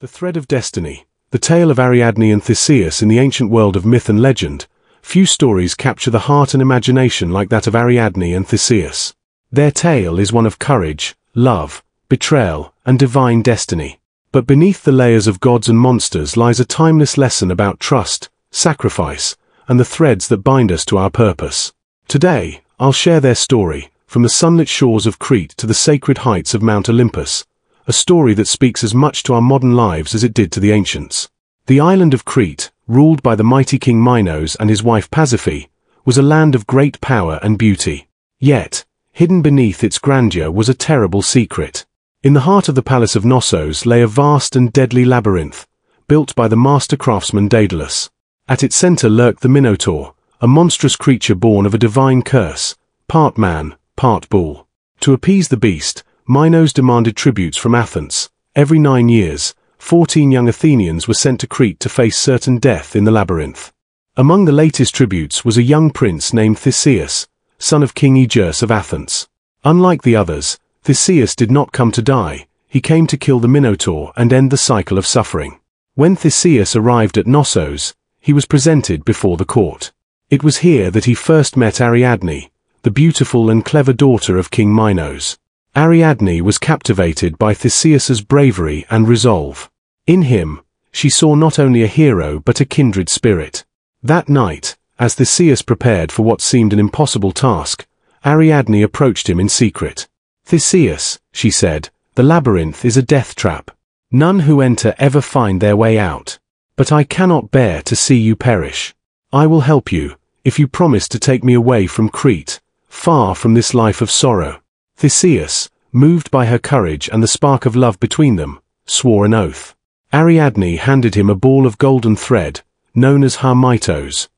The thread of destiny, the tale of Ariadne and Theseus in the ancient world of myth and legend. Few stories capture the heart and imagination like that of Ariadne and Theseus. Their tale is one of courage, love, betrayal, and divine destiny. But beneath the layers of gods and monsters lies a timeless lesson about trust, sacrifice, and the threads that bind us to our purpose. Today, I'll share their story, from the sunlit shores of Crete to the sacred heights of Mount Olympus, a story that speaks as much to our modern lives as it did to the ancients. The island of Crete, ruled by the mighty King Minos and his wife Pasiphae, was a land of great power and beauty. Yet, hidden beneath its grandeur was a terrible secret. In the heart of the palace of Knossos lay a vast and deadly labyrinth, built by the master craftsman Daedalus. At its center lurked the Minotaur, a monstrous creature born of a divine curse, part man, part bull. To appease the beast, Minos demanded tributes from Athens. Every 9 years, 14 young Athenians were sent to Crete to face certain death in the labyrinth. Among the latest tributes was a young prince named Theseus, son of King Aegeus of Athens. Unlike the others, Theseus did not come to die. He came to kill the Minotaur and end the cycle of suffering. When Theseus arrived at Knossos, he was presented before the court. It was here that he first met Ariadne, the beautiful and clever daughter of King Minos. Ariadne was captivated by Theseus's bravery and resolve. In him, she saw not only a hero but a kindred spirit. That night, as Theseus prepared for what seemed an impossible task, Ariadne approached him in secret. "Theseus," she said, "the labyrinth is a death trap. None who enter ever find their way out. But I cannot bear to see you perish. I will help you, if you promise to take me away from Crete, far from this life of sorrow." Theseus, moved by her courage and the spark of love between them, swore an oath. Ariadne handed him a ball of golden thread, known as harmitos.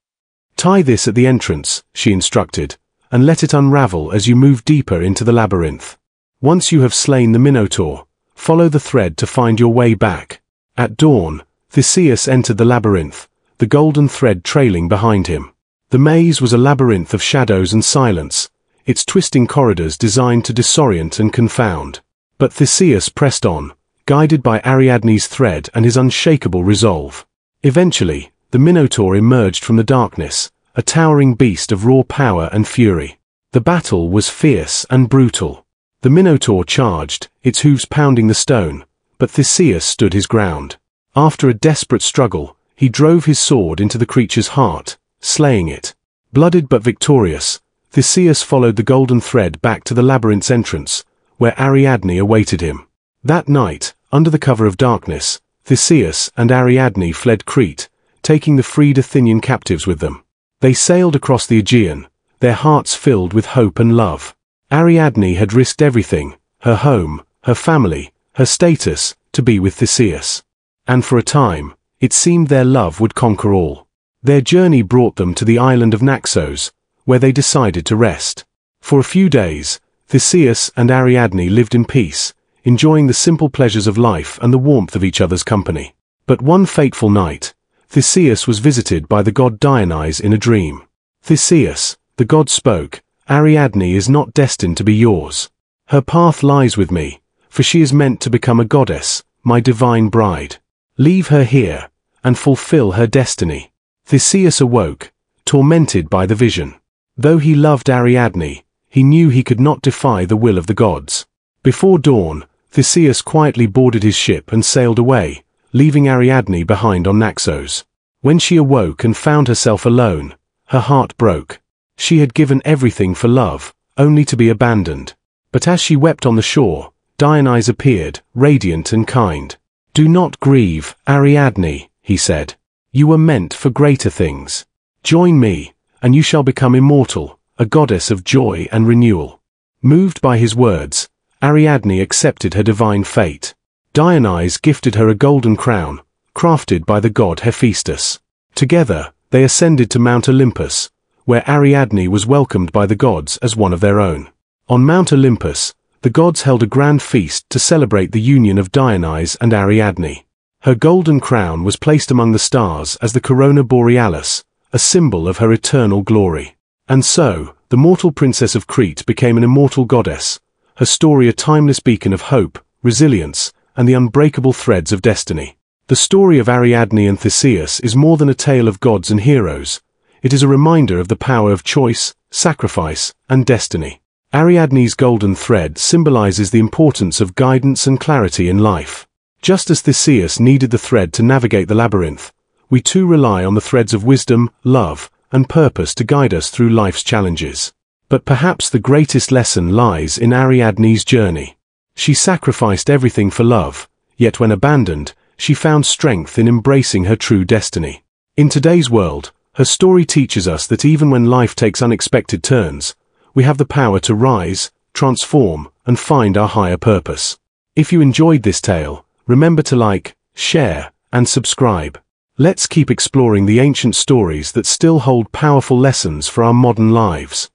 "Tie this at the entrance," she instructed, "and let it unravel as you move deeper into the labyrinth. Once you have slain the Minotaur, follow the thread to find your way back." At dawn, Theseus entered the labyrinth, the golden thread trailing behind him. The maze was a labyrinth of shadows and silence, its twisting corridors designed to disorient and confound. But Theseus pressed on, guided by Ariadne's thread and his unshakable resolve. Eventually, the Minotaur emerged from the darkness, a towering beast of raw power and fury. The battle was fierce and brutal. The Minotaur charged, its hooves pounding the stone, but Theseus stood his ground. After a desperate struggle, he drove his sword into the creature's heart, slaying it. Blooded but victorious, Theseus followed the golden thread back to the labyrinth's entrance, where Ariadne awaited him. That night, under the cover of darkness, Theseus and Ariadne fled Crete, taking the freed Athenian captives with them. They sailed across the Aegean, their hearts filled with hope and love. Ariadne had risked everything, her home, her family, her status, to be with Theseus. And for a time, it seemed their love would conquer all. Their journey brought them to the island of Naxos, where they decided to rest. For a few days, Theseus and Ariadne lived in peace, enjoying the simple pleasures of life and the warmth of each other's company. But one fateful night, Theseus was visited by the god Dionysus in a dream. "Theseus," the god spoke, "Ariadne is not destined to be yours. Her path lies with me, for she is meant to become a goddess, my divine bride. Leave her here, and fulfill her destiny." Theseus awoke, tormented by the vision. Though he loved Ariadne, he knew he could not defy the will of the gods. Before dawn, Theseus quietly boarded his ship and sailed away, leaving Ariadne behind on Naxos. When she awoke and found herself alone, her heart broke. She had given everything for love, only to be abandoned. But as she wept on the shore, Dionysus appeared, radiant and kind. "Do not grieve, Ariadne," he said. "You were meant for greater things. Join me, and you shall become immortal, a goddess of joy and renewal." Moved by his words, Ariadne accepted her divine fate. Dionysus gifted her a golden crown, crafted by the god Hephaestus. Together, they ascended to Mount Olympus, where Ariadne was welcomed by the gods as one of their own. On Mount Olympus, the gods held a grand feast to celebrate the union of Dionysus and Ariadne. Her golden crown was placed among the stars as the corona borealis, a symbol of her eternal glory. And so, the mortal princess of Crete became an immortal goddess, her story a timeless beacon of hope, resilience, and the unbreakable threads of destiny. The story of Ariadne and Theseus is more than a tale of gods and heroes. It is a reminder of the power of choice, sacrifice, and destiny. Ariadne's golden thread symbolizes the importance of guidance and clarity in life. Just as Theseus needed the thread to navigate the labyrinth, we too rely on the threads of wisdom, love, and purpose to guide us through life's challenges. But perhaps the greatest lesson lies in Ariadne's journey. She sacrificed everything for love, yet when abandoned, she found strength in embracing her true destiny. In today's world, her story teaches us that even when life takes unexpected turns, we have the power to rise, transform, and find our higher purpose. If you enjoyed this tale, remember to like, share, and subscribe. Let's keep exploring the ancient stories that still hold powerful lessons for our modern lives.